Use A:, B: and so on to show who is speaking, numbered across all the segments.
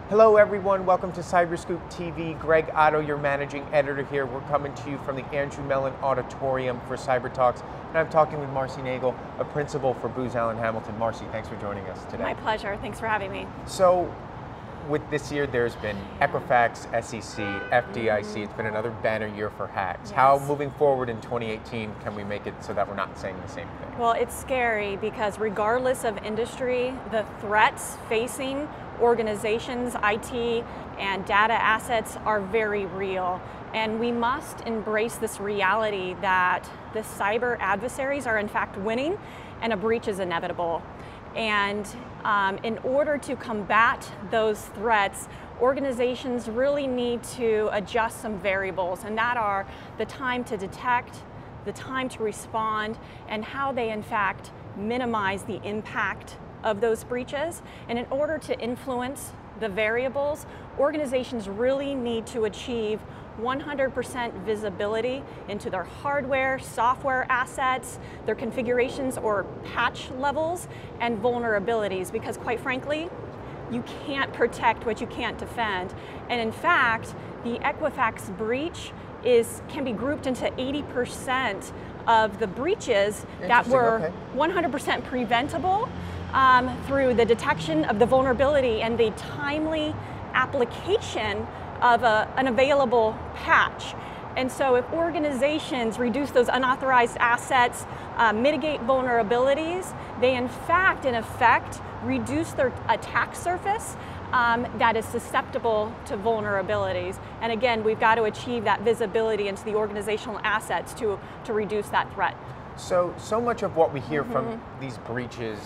A: Hello everyone, welcome to Cyberscoop TV. Greg Otto, your managing editor here. We're coming to you from the Andrew Mellon Auditorium for Cyber Talks, and I'm talking with Marcy Nagel, a principal for Booz Allen Hamilton. Marcy, thanks for joining us today.
B: My pleasure, thanks for having me.
A: So, with this year, there's been Equifax, SEC, FDIC. It's been another banner year for hacks.
B: Yes.
A: How, moving forward in 2018, can we make it so that we're not saying the same thing?
B: Well, it's scary because regardless of industry, the threats facing organizations, IT, and data assets are very real. And we must embrace this reality that the cyber adversaries are in fact winning and a breach is inevitable. And in order to combat those threats, organizations really need to adjust some variables, and that are the time to detect, the time to respond, and how they in fact minimize the impact of those breaches. And in order to influence the variables, organizations really need to achieve 100% visibility into their hardware, software assets, their configurations or patch levels, and vulnerabilities, because quite frankly, you can't protect what you can't defend. And in fact, the Equifax breach can be grouped into 80% of the breaches that were 100% preventable through the detection of the vulnerability and the timely application of an available patch. And so if organizations reduce those unauthorized assets, mitigate vulnerabilities, they in effect reduce their attack surface that is susceptible to vulnerabilities. And again, we've got to achieve that visibility into the organizational assets to reduce that threat.
A: So much of what we hear from these breaches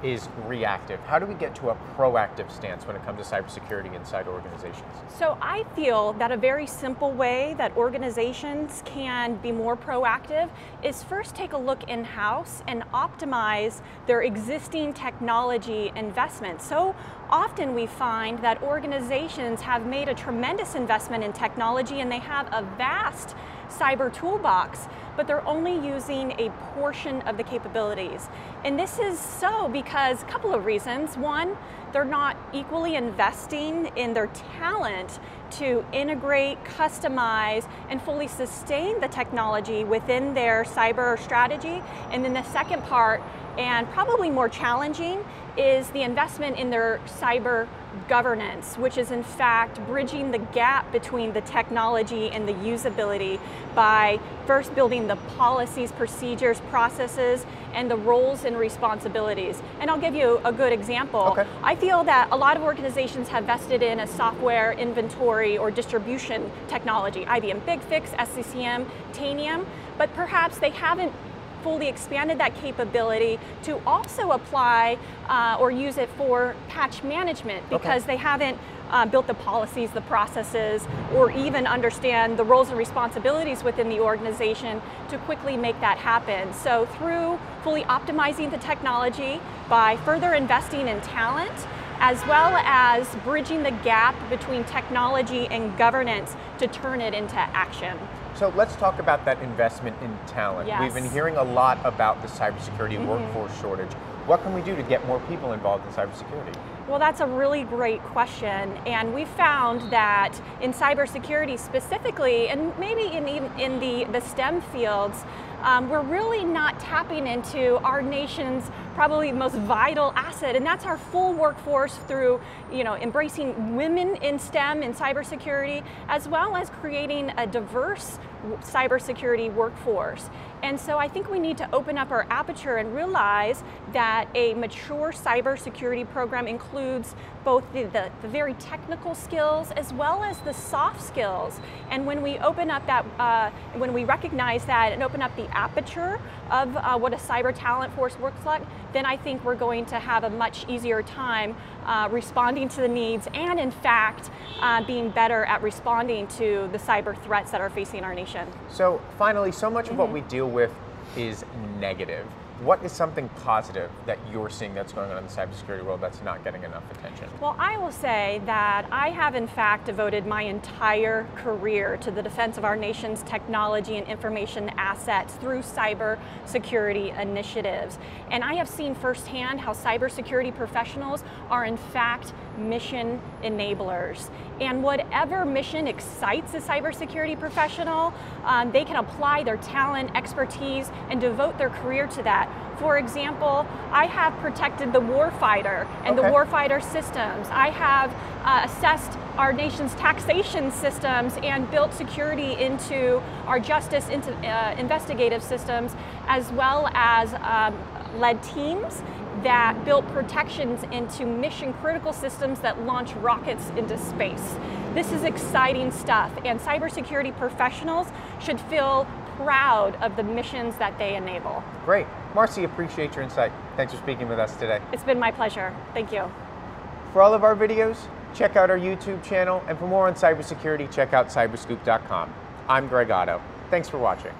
A: is reactive. How do we get to a proactive stance when it comes to cybersecurity inside organizations?
B: So I feel that a very simple way that organizations can be more proactive is first take a look in-house and optimize their existing technology investments. So often we find that organizations have made a tremendous investment in technology and they have a vast cyber toolbox, but they're only using a portion of the capabilities. And this is so because a couple of reasons. One, they're not equally investing in their talent to integrate, customize, and fully sustain the technology within their cyber strategy. And then the second part, and probably more challenging, is the investment in their cyber governance, which is in fact bridging the gap between the technology and the usability by first building the policies, procedures, processes, and the roles and responsibilities. And I'll give you a good example.
A: Okay.
B: I feel that a lot of organizations have vested in a software inventory or distribution technology, IBM BigFix, SCCM, Tanium, but perhaps they haven't fully expanded that capability to also apply or use it for patch management because they haven't built the policies, the processes, or even understand the roles and responsibilities within the organization to quickly make that happen. So through fully optimizing the technology by further investing in talent, as well as bridging the gap between technology and governance to turn it into action.
A: So let's talk about that investment in talent.
B: Yes.
A: We've been hearing a lot about the cybersecurity workforce shortage. What can we do to get more people involved in cybersecurity?
B: Well, that's a really great question, and we found that in cybersecurity specifically, and maybe in the STEM fields, we're really not tapping into our nation's probably most vital asset, and that's our full workforce through embracing women in STEM and cybersecurity, as well as creating a diverse cybersecurity workforce. And so I think we need to open up our aperture and realize that a mature cybersecurity program includes both the very technical skills as well as the soft skills. And when we open up that, when we recognize that and open up the aperture of what a cyber talent force works like, then I think we're going to have a much easier time responding to the needs and in fact being better at responding to the cyber threats that are facing our nation.
A: So finally, so much of what we deal with is negative. what is something positive that you're seeing that's going on in the cybersecurity world that's not getting enough attention?
B: Well, I will say that I have in fact devoted my entire career to the defense of our nation's technology and information assets through cybersecurity initiatives. And I have seen firsthand how cybersecurity professionals are in fact mission enablers. And whatever mission excites a cybersecurity professional, they can apply their talent, expertise, and devote their career to that. For example, I have protected the warfighter and the warfighter systems. I have assessed our nation's taxation systems and built security into our justice investigative systems, as well as led teams that built protections into mission critical systems that launch rockets into space. This is exciting stuff, and cybersecurity professionals should feel proud of the missions that they enable.
A: Great. Marcy, appreciate your insight. Thanks for speaking with us today.
B: It's been my pleasure. Thank you.
A: For all of our videos, check out our YouTube channel, and for more on cybersecurity, check out cyberscoop.com. I'm Greg Otto. Thanks for watching.